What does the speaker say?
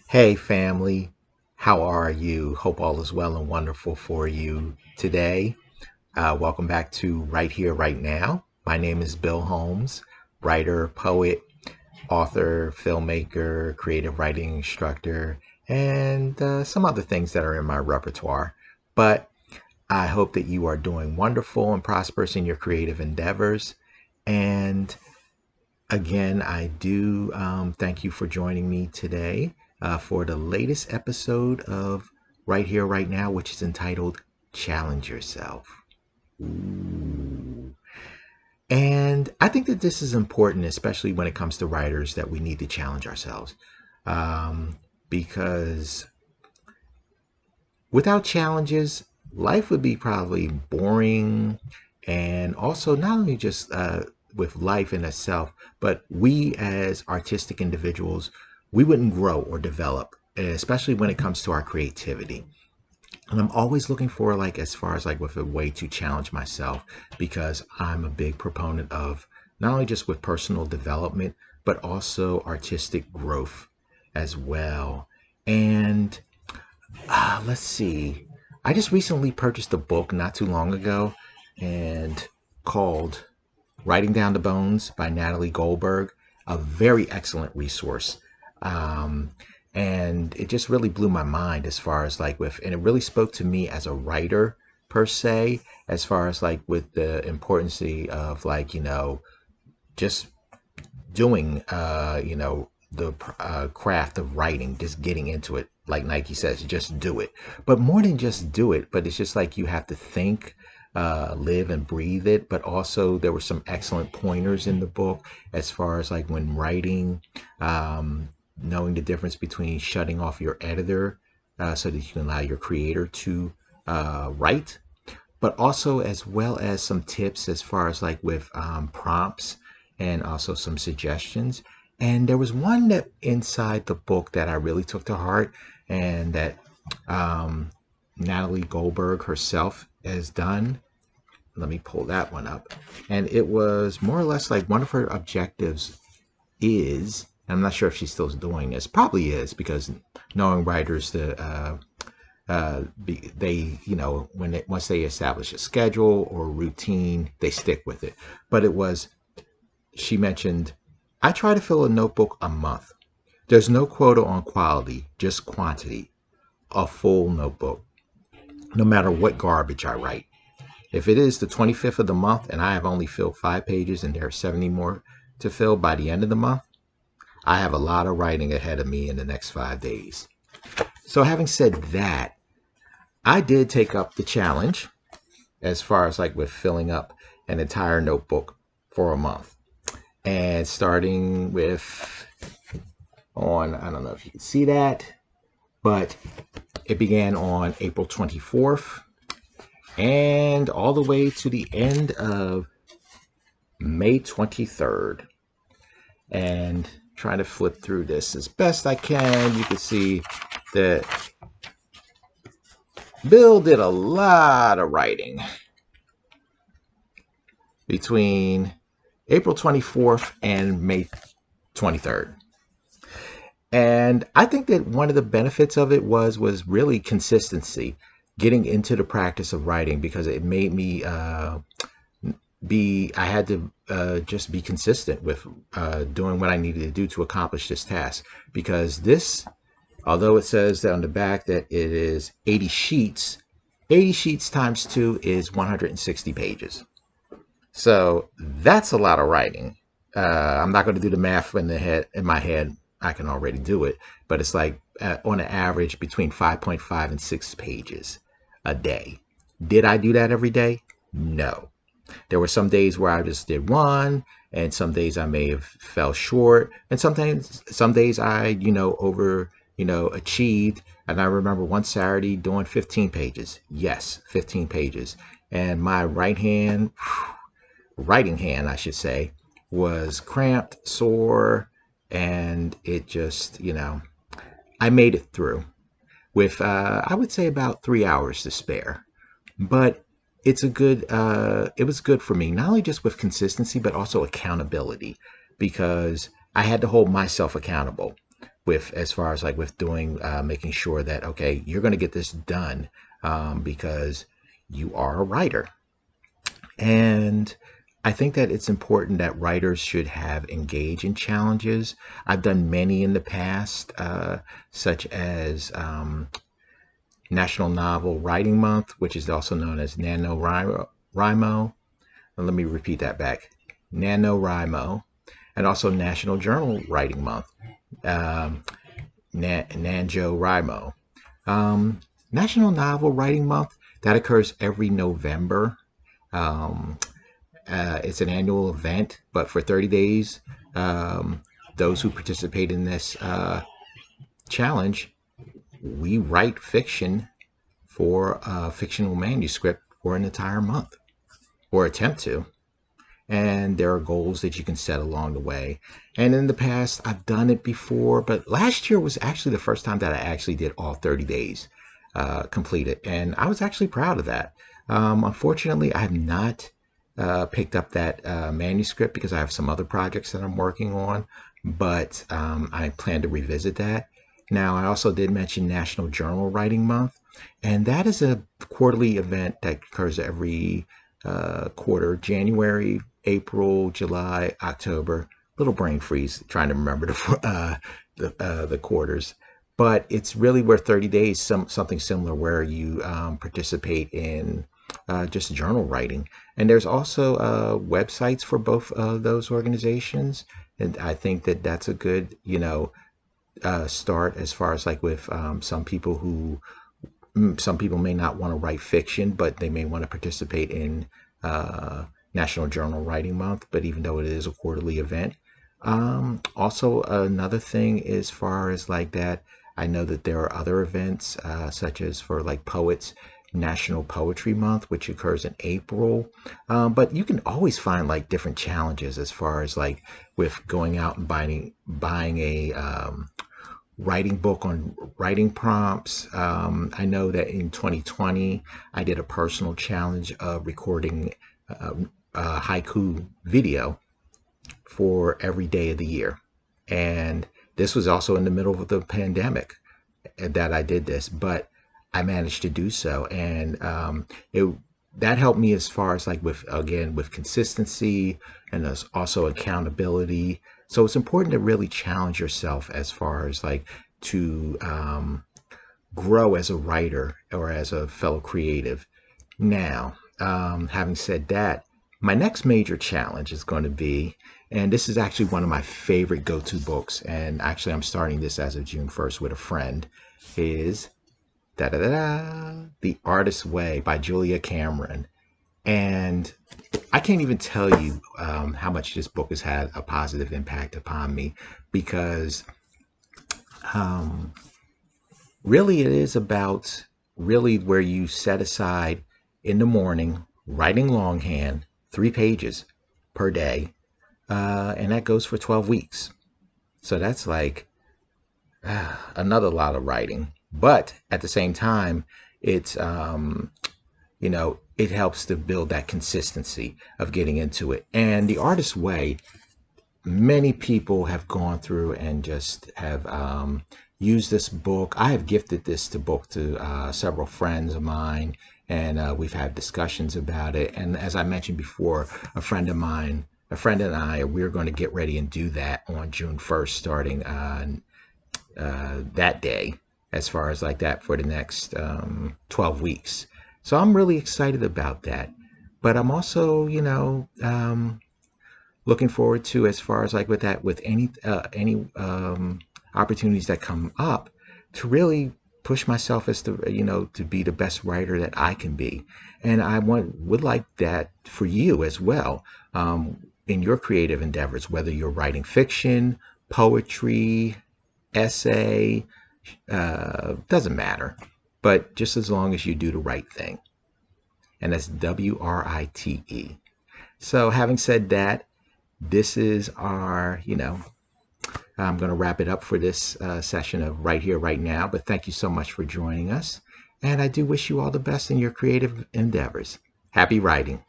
Hey family, how are you? Hope all is well and wonderful for you today. Welcome back to Right Here, Right Now. My name is Bill Holmes, writer, poet, author, filmmaker, creative writing instructor, and some other things that are in my repertoire. But I hope that you are doing wonderful and prosperous in your creative endeavors. And again, I do thank you for joining me today for the latest episode of Right Here, Right Now, which is entitled Challenge Yourself. Ooh. And I think that this is important, especially when it comes to writers, that we need to challenge ourselves. Because without challenges, life would be probably boring. And also, not only just with life in itself, but we as artistic individuals, we wouldn't grow or develop, especially when it comes to our creativity. And I'm always looking for, like, as far as like with a way to challenge myself, because I'm a big proponent of not only just with personal development, but also artistic growth as well. And let's see. I just recently purchased a book not too long ago and called Writing Down the Bones by Natalie Goldberg, a very excellent resource. Um, and it just really blew my mind as far as like with, and it really spoke to me as a writer per se, as far as like with the importance of like, just doing the craft of writing, just getting into it, like Nike says, just do it. But more than just do it, but it's just like you have to think, live and breathe it. But also there were some excellent pointers in the book as far as like when writing, knowing the difference between shutting off your editor so that you can allow your creator to write, but also as well as some tips as far as like with prompts and also some suggestions. And there was one that inside the book that I really took to heart, and that um, Natalie Goldberg herself has done. Let me pull that one up. And it was more or less like one of her objectives is, I'm not sure if she's still doing this, probably is, because knowing writers, they, when once they establish a schedule or routine, they stick with it. But it was, she mentioned, I try to fill a notebook a month. There's no quota on quality, just quantity. A full notebook, no matter what garbage I write. If it is the 25th of the month and I have only filled 5 pages and there are 70 more to fill by the end of the month, I have a lot of writing ahead of me in the next 5 days. So, having said that, I did take up the challenge as far as like with filling up an entire notebook for a month. And starting with on, I don't know if you can see that, but it began on April 24th and all the way to the end of May 23rd. And trying to flip through this as best I can, you can see that Bill did a lot of writing between April 24th and May 23rd. And I think that one of the benefits of it was really consistency, getting into the practice of writing, because it made me I had to just be consistent with doing what I needed to do to accomplish this task. Because this, although it says that on the back that it is 80 sheets times two is 160 pages. So that's a lot of writing. I'm not going to do the math in my head. I can already do it, but it's like on an average between 5.5 and 6 pages a day. Did I do that every day? No. There were some days where I just did one, and some days I may have fell short, and sometimes some days I, achieved. And I remember one Saturday doing 15 pages. Yes, 15 pages. And my writing hand, I should say, was cramped, sore, and it just, I made it through with, I would say, about 3 hours to spare. But it was good for me, not only just with consistency, but also accountability, because I had to hold myself accountable. with as far as like with doing making sure that okay, you're going to get this done because you are a writer. And I think that it's important that writers should have engaged in challenges. I've done many in the past, such as National Novel Writing Month, which is also known as NaNoWriMo. Let me repeat that back. NaNoWriMo, and also National Journal Writing Month, um, NaNoWriMo. National Novel Writing Month, that occurs every November. Um, it's an annual event, but for 30 days, um, those who participate in this challenge, we write fiction for a fictional manuscript for an entire month, or attempt to. And there are goals that you can set along the way. And in the past, I've done it before, but last year was actually the first time that I actually did all 30 days completed. And I was actually proud of that. Unfortunately, I have not picked up that manuscript because I have some other projects that I'm working on, but I plan to revisit that. Now, I also did mention National Journal Writing Month, and that is a quarterly event that occurs every quarter: January, April, July, October. Little brain freeze trying to remember the quarters, but it's really where 30 days, something similar, where you participate in just journal writing. And there's also websites for both of those organizations, and I think that that's a good, start as far as like with some people who some people may not want to write fiction, but they may want to participate in National Journal Writing Month. But even though it is a quarterly event, also another thing as far as like that, I know that there are other events such as for like poets, National Poetry Month, which occurs in April. But you can always find like different challenges as far as like with going out and buying a writing book on writing prompts. I know that in 2020, I did a personal challenge of recording uh, a haiku video for every day of the year. And this was also in the middle of the pandemic that I did this, but I managed to do so. And it that helped me as far as like with again with consistency and also accountability. So it's important to really challenge yourself as far as like to grow as a writer or as a fellow creative. Now, having said that, my next major challenge is going to be, and this is actually one of my favorite go-to books, and actually I'm starting this as of June 1st with a friend, is da da da da, The Artist's Way by Julia Cameron. And I can't even tell you how much this book has had a positive impact upon me because um, really it is about really where you set aside in the morning, writing longhand, 3 pages per day, and that goes for 12 weeks. So that's like another lot of writing. But at the same time, it's it helps to build that consistency of getting into it. And The Artist's Way, many people have gone through and just have used this book. I have gifted this book to several friends of mine, and we've had discussions about it. And as I mentioned before, a friend and I, we're going to get ready and do that on June 1st, starting that day, as far as like that for the next 12 weeks. So I'm really excited about that. But I'm also, looking forward to as far as like with that, with any opportunities that come up to really push myself as to, to be the best writer that I can be. And I would like that for you as well in your creative endeavors, whether you're writing fiction, poetry, essay, doesn't matter, but just as long as you do the right thing. And that's WRITE. So having said that, this is our, I'm going to wrap it up for this session of Right Here, Right Now. But thank you so much for joining us. And I do wish you all the best in your creative endeavors. Happy writing.